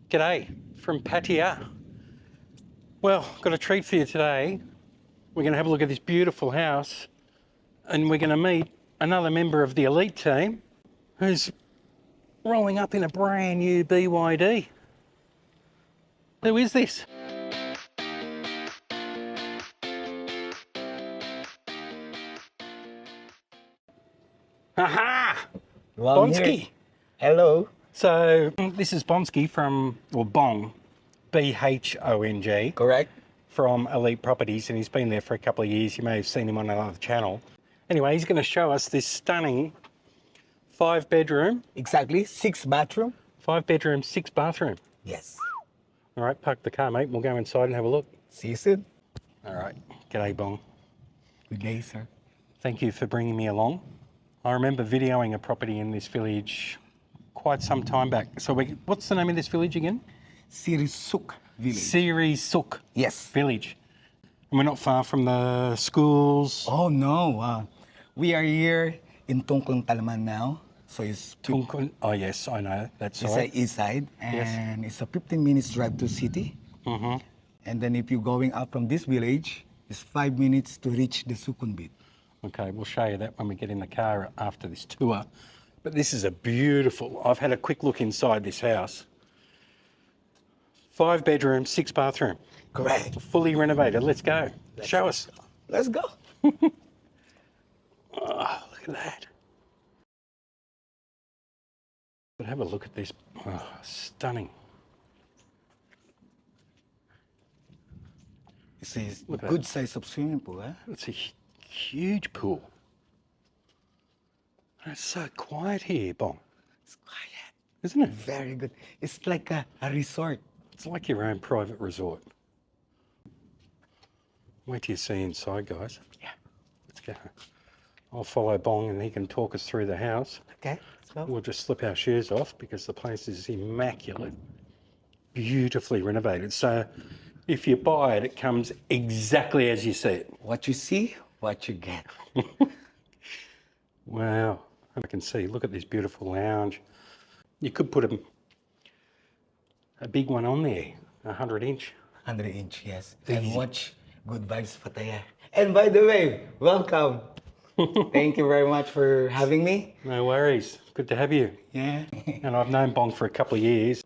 G'day from Pattaya. Well, got a treat for you today. We're going to have a look at this beautiful house and we're going to meet another member of the elite team who's rolling up in a brand new BYD. Who is this? Aha! Well, Bonsky. Hello. So this is Bonsky from, or Bong, B-H-O-N-G. Correct. From Elite Properties, and he's been there for a couple of years. You may have seen him on another channel. Anyway, he's going to show us this stunning 5-bedroom. Exactly. 6 bathroom. 5-bedroom, 6-bathroom. Yes. All right, park the car, mate. We'll go inside and have a look. See you soon. All right. G'day, Bong. Good day, sir. Thank you for bringing me along. I remember videoing a property in this village quite some time back. So what's the name of this village again? Sirisuk Village. Sirisuk. Yes. Village. And we're not far from the schools. Oh, no. We are here in Tungklang Talaman now. So it's... Tungklang. Oh, yes, I know. That's it's right. the east side. And yes. It's a 15 minutes drive to city. Mm-hmm. And then if you're going up from this village, it's 5 minutes to reach the Sukhumvit. Okay, we'll show you that when we get in the car after this tour. But this is a beautiful... I've had a quick look inside this house. 5-bedroom, 6-bathroom. Correct. Fully renovated. Let's go. Show us. Let's go. Oh, look at that. But have a look at this. Oh, stunning. It's a good size of swimming pool, huh? It's a huge pool. It's so quiet here, Bong. It's quiet. Isn't it? Very good. It's like a resort. It's like your own private resort. Wait till you see inside, guys. Yeah. Let's go. I'll follow Bong and he can talk us through the house. Okay, let's go. We'll just slip our shoes off because the place is immaculate. Beautifully renovated. So if you buy it, it comes exactly as you see it. What you see, what you get. Wow. I can see. Look at this beautiful lounge. You could put a big one on there, 100-inch. 100-inch, yes. Easy. And watch Good Vibes Pattaya. And by the way, welcome. Thank you very much for having me. No worries. Good to have you. Yeah. And I've known Bong for a couple of years.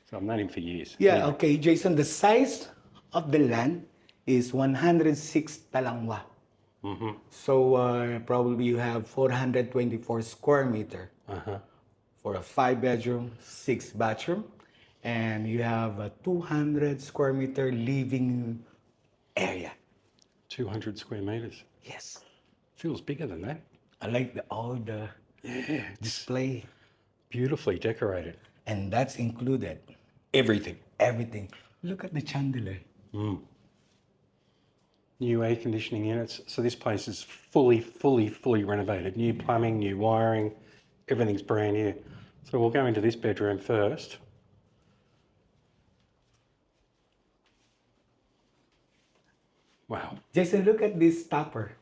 So I've known him for years. Yeah, anyway. okay, Jason, the size of the land is 106 talangwa. Mm-hmm. So probably you have 424 square meter for a 5-bedroom, 6-bathroom. And you have a 200 square meter living area. 200 square meters. Yes. Feels bigger than that. I like all the display. Beautifully decorated. And that's included. Everything. Everything. Look at the chandelier. Mm. New air conditioning units. So this place is fully renovated. New plumbing, new wiring, everything's brand new. So we'll go into this bedroom first. Wow. Jason, look at this stopper.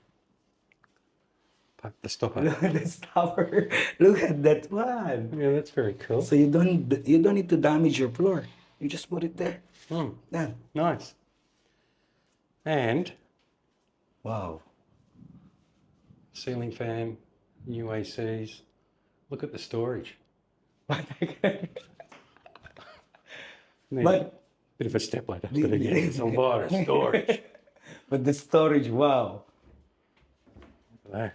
The stopper. Look at the stopper. Look at that one. Yeah, that's very cool. So you don't need to damage your floor. You just put it there. Done. Nice. And wow. Ceiling fan, new ACs. Look at the storage. But bit of a step ladder, but again, it's a lot of storage. But the storage, wow. Look at that.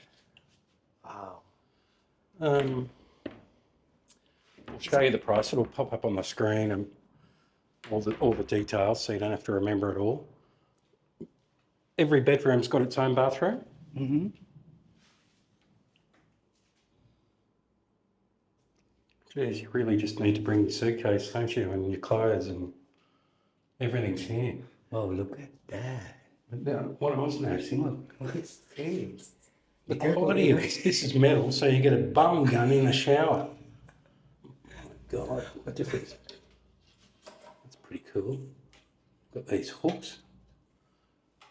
Wow. I'll show you the price. It'll pop up on the screen and all the details, so you don't have to remember it all. Every bedroom's got its own bathroom. Mm-hmm. Geez, you really just need to bring your suitcase, don't you, and your clothes and everything's here. Oh, look at that. But now, what I was noticing, look, Look at this. the quality of this is metal, so you get a bum gun in the shower. Oh my God, what difference? That's pretty cool. Got these hooks,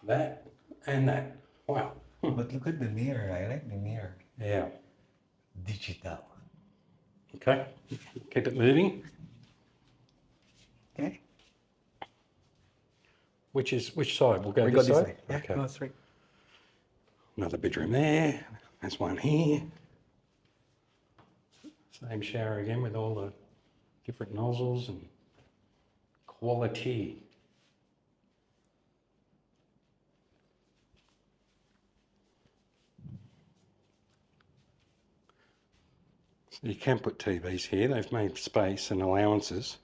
that and that. Wow. But look at the mirror. I like the mirror. Yeah. Digital. Okay, keep it moving. Okay. Which side? We'll go We this go this side? way. Yeah, Okay. go straight. Another bedroom there. There's one here. Same shower again with all the different nozzles and quality. So you can put TVs here. They've made space and allowances.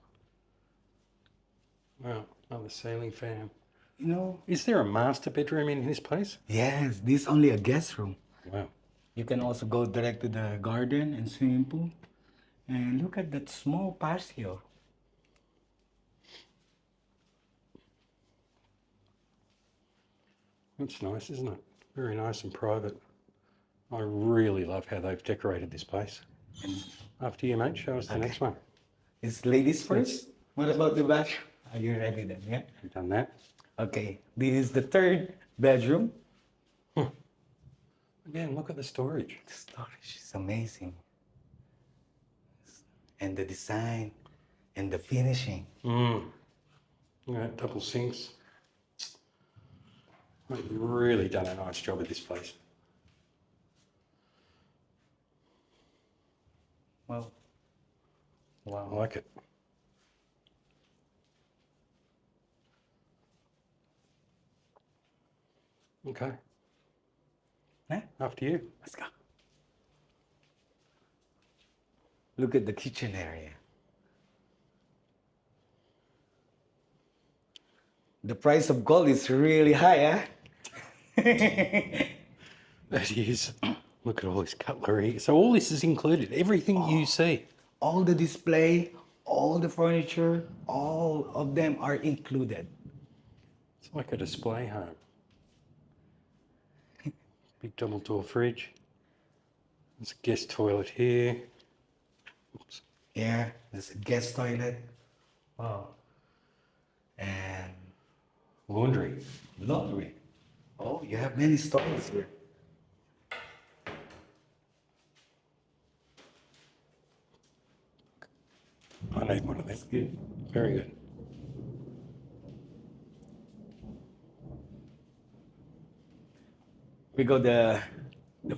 Wow, another ceiling fan. You know, Is there a master bedroom in this place? yes, this is only a guest room. Wow. You can also go direct to the garden and swimming pool. And look at that small patio. That's nice, isn't it? Very nice and private. I really love how they've decorated this place. After you, mate, show us the next one. It's ladies first. What about the bathroom? Are you ready then? Yeah. You've done that. Okay. This is the third bedroom. Again, look at the storage. The storage is amazing. And the design and the finishing. Yeah, double sinks. They've really done a nice job at this place. Well, I wow. like it. Okay, Huh? after you. Let's go. Look at the kitchen area. The price of gold is really high, huh? That is. Look at all this cutlery. So all this is included. Everything you see. All the display, all the furniture, all of them are included. It's like a display home. Big double door fridge. There's a guest toilet here. Oops. Yeah, there's a guest toilet. Wow. And Laundry. laundry. Oh, you have many stories here. I need one of them. Good. Very good. We go the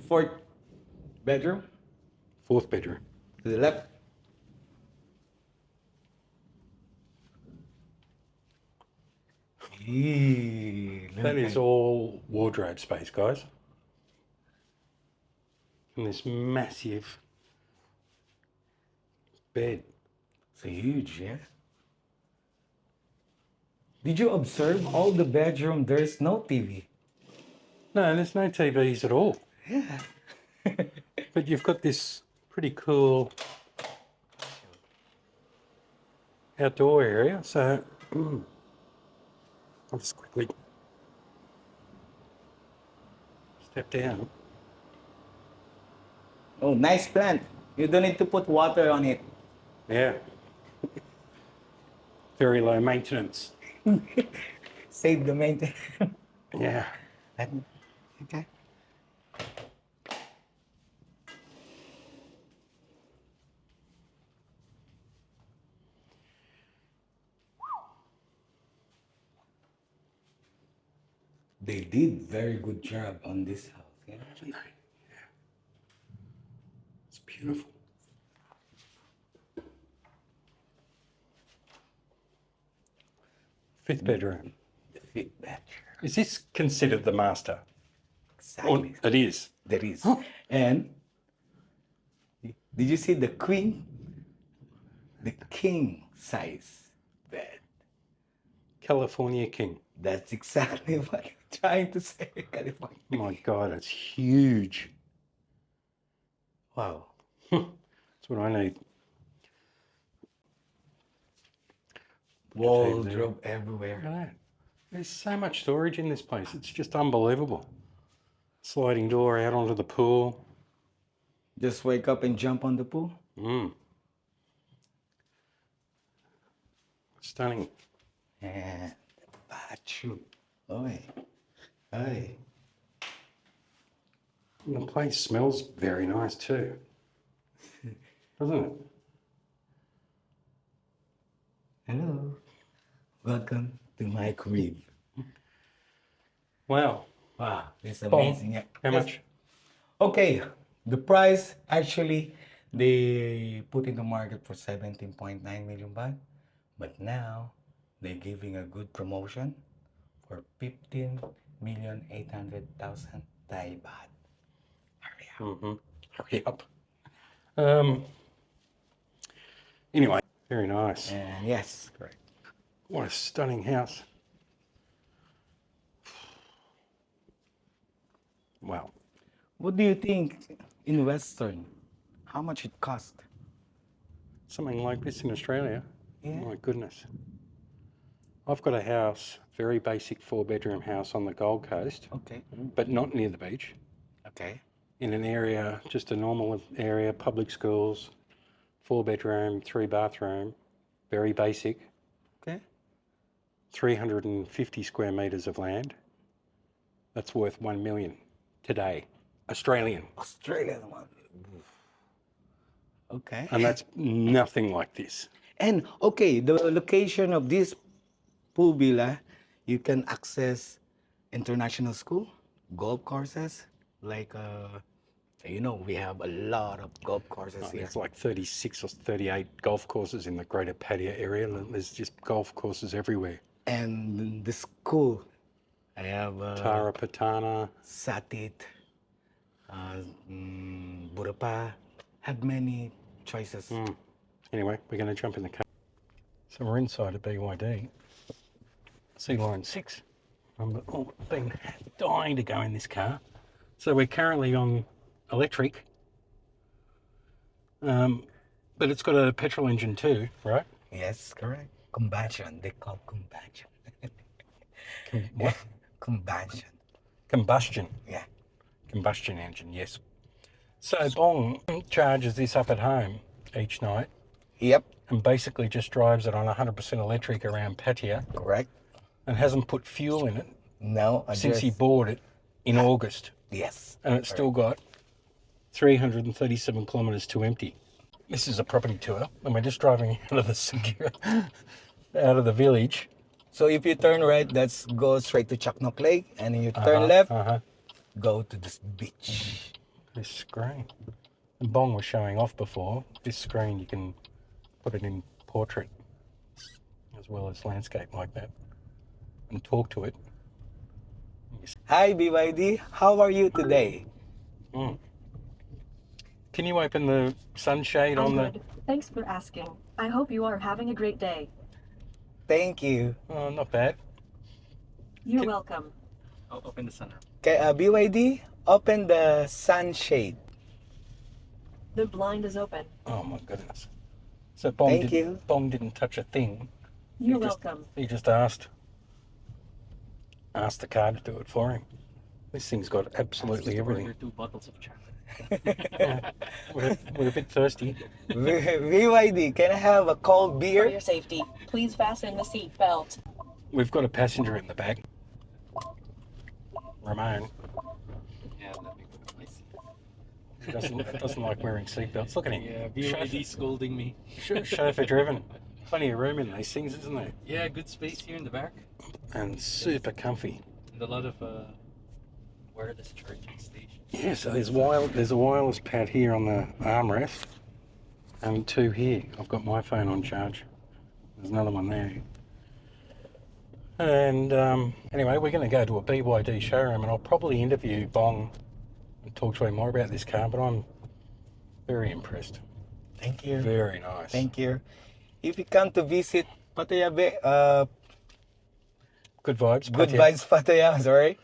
fourth bedroom Fourth bedroom. to the left. That is all wardrobe space, guys. And this massive bed. It's huge, yeah. Did you observe all the bedroom? There's no TV. No, there's no TVs at all. Yeah. But you've got this pretty cool outdoor area. So I'll just quickly step down. Oh, nice plant. You don't need to put water on it. Yeah. Very low maintenance. Save the maintenance. Yeah. Okay. They did very good job on this house. Yeah. Haven't they? Yeah. It's beautiful. Fifth bedroom. The fifth bedroom. Is this considered the master? Or Exactly. it is. There is. And did you see the queen? The king size bed. California King. That's exactly what I'm trying to say, California. Oh my God, it's huge. Wow. That's what I need. Wardrobe Look everywhere. at that. There's so much storage in this place. It's just unbelievable. Sliding door out onto the pool. Just wake up and jump on the pool. Stunning. And the bathroom. Oi. Oi. And the place smells very nice too. Doesn't it? Hello. Welcome to my crib. Wow. Wow, it's Bong, amazing. Yeah. how much? Okay, the price actually they put in the market for 17.9 million baht, but now they're giving a good promotion for 15,800,000 Thai baht. Hurry up. Mm-hmm. Hurry up. Anyway, very nice. And yes, correct. What a stunning house. Wow. What do you think in Western? How much it cost? Something like this in Australia. Yeah. My goodness. I've got a house, very basic 4-bedroom house on the Gold Coast, Okay. but not near the beach. Okay. In an area, just a normal area, public schools, 4-bedroom, 3-bathroom, very basic, Okay. 350 square metres of land. That's worth 1 million today, Australian. Australian one. Okay. And that's nothing like this. And okay, the location of this pool villa, you can access international school, golf courses, like we have a lot of golf courses here. There's like 36 or 38 golf courses in the greater Pattaya area. There's just golf courses everywhere. And the school, I have Tara Patana. Satit, Burapa, have many choices. Anyway, we're going to jump in the car. So we're inside a BYD. Sea Line 6. I've been dying to go in this car. So we're currently on electric. But it's got a petrol engine too, right? Yes, correct. Combustion, they call combustion. What? Combustion. Combustion. Yeah. Combustion engine, yes. So Bong charges this up at home each night Yep, and basically just drives it on 100% electric around Pattaya correct. and hasn't put fuel in it No, since he bought it in August. Yes. And it's still got 337 kilometres to empty. This is a property tour and we're just driving out of out of the village. So if you turn right, that's go straight to Chaknok Lake, and if you turn left, go to this beach. This screen. And Bong was showing off before. This screen, you can put it in portrait as well as landscape like that and talk to it. Hi BYD, how are you today? Can you open the sunshade on the... Good. Thanks for asking. I hope you are having a great day. Thank you. Oh, not bad. You're welcome. I'll open the sunroof. Okay, BYD, open the sunshade. The blind is open. Oh my goodness. So Bong, Thank you. Bong didn't touch a thing. You're just- welcome. He just asked the car to do it for him. This thing's got absolutely everything. Order 2 bottles of chocolate. Yeah. We're a bit thirsty. BYD, can I have a cold For beer? your safety, please fasten the seat belt. We've got a passenger in the back. Ramon. Yeah, let me put my seat. He doesn't like wearing seatbelts. Look at him. Yeah, BYD scolding me. Chauffeur driven. Plenty of room in these things, isn't there? Yeah, good space here in the back. And super comfy. And a lot of wireless charging stations. Yeah, so there's a wireless pad here on the armrest and 2 here. I've got my phone on charge. There's another one there. And anyway, we're going to go to a BYD showroom and I'll probably interview Bong and talk to him more about this car, but I'm very impressed. Thank you. Very nice. Thank you. If you come to visit Pattaya, Good vibes. Good Pattaya. Vibes Pattaya, sorry.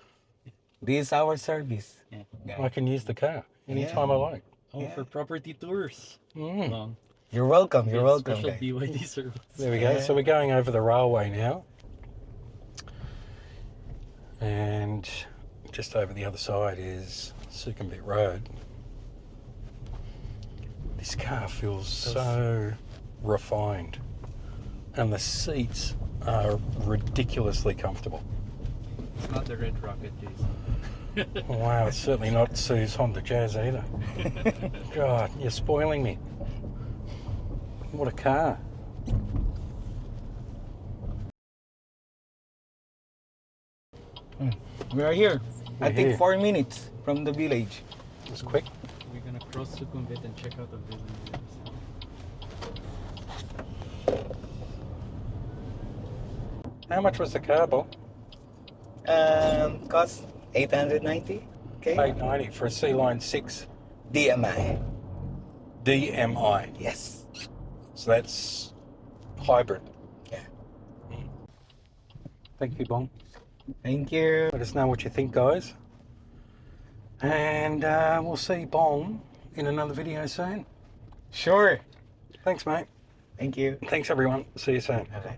This is our service. Yeah. I can use the car anytime I like. Oh, Yeah. for property tours. Mm. Long. You're welcome. You're welcome. Special guys. BYD service. There we go. So we're going over the railway now. And just over the other side is Sukhumvit Road. This car feels so refined. And the seats are ridiculously comfortable. It's not the Red Rocket days. Wow, it's certainly not Sue's Honda Jazz either. God, you're spoiling me. What a car. We are here. I We're think here. 4 minutes from the village. It's quick. We're gonna cross Sukhumvit and check out the village. How much was the carbo? Cost 890. Okay. 890 for a Sea Line 6 DMI. DMI. Yes. So that's hybrid. Yeah. Thank you, Bong. Thank you. Let us know what you think, guys. And we'll see Bong in another video soon. Sure. Thanks, mate. Thank you. Thanks, everyone. See you soon. Okay.